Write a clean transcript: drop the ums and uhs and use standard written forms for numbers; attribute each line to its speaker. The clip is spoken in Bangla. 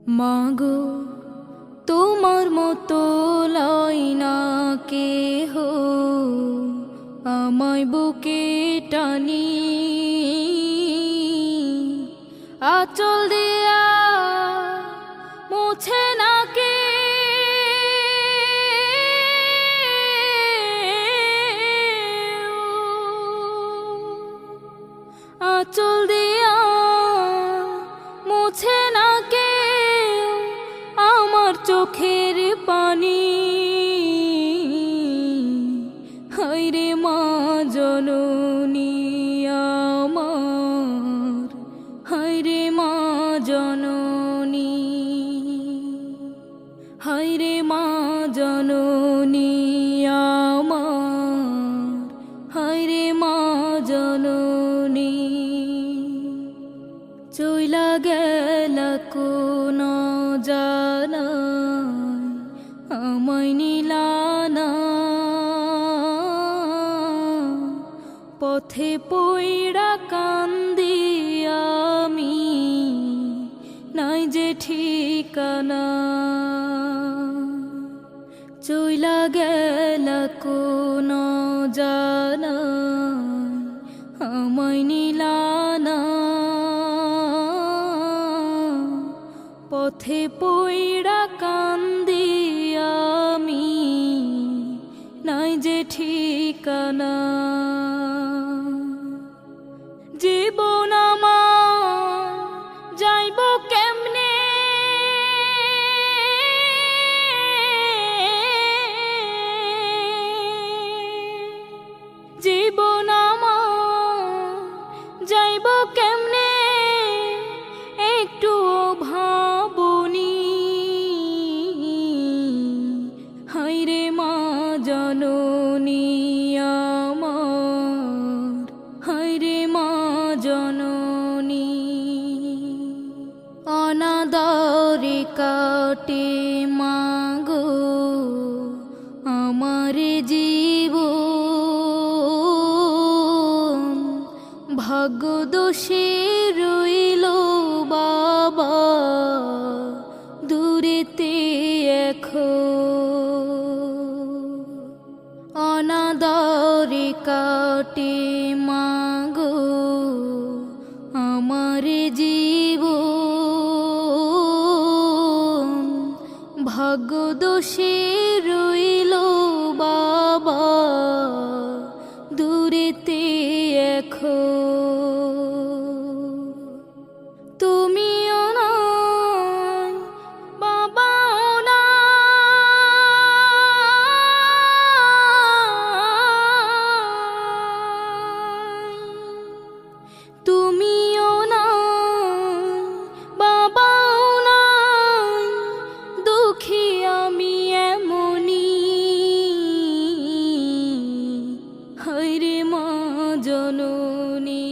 Speaker 1: মাগো তোমার মতো লয় না কেহ আমায় বুকে টানি, আঁচল দিয়া মুছে না কে আঁচল দিয়া মুছে না কে আমার চোখের পানি। হায়রে মা জননী আমার, হায়রে মা জননী, হায়রে মা জননী আমার, হায়রে মা জননী। চইলা গেলা কোন জানায় আমায় নিলানা, পথে পইড়া কান্দি আমি, নাই যে ঠিকানা। চইলা গেলা কোন জানায় আমায় নিলানা, পথে পইড়া কান্দি আমি, নাই যে ঠিকানা। জীবন আমার যাইব কেমনে, জীবন আমার যাইব কেমনে একটু ভাবনি। হায়রে মা জননী আমার, হায়রে মা জননী। অনাদরে কাটে মাগো আমার জীবন, ভাগ্য দোষে রইল বাবা দূরেতে এখন। অনাদরে কাটে মাগো আমার জীবন, ভাগ্য দোষে রইল বাবা দূরেতে এখন। তুমিও নাই বাবাও নাই, তুমিও নাই বাবাও নাই, দুঃখী আমি এমনি। হায়রে মা জননী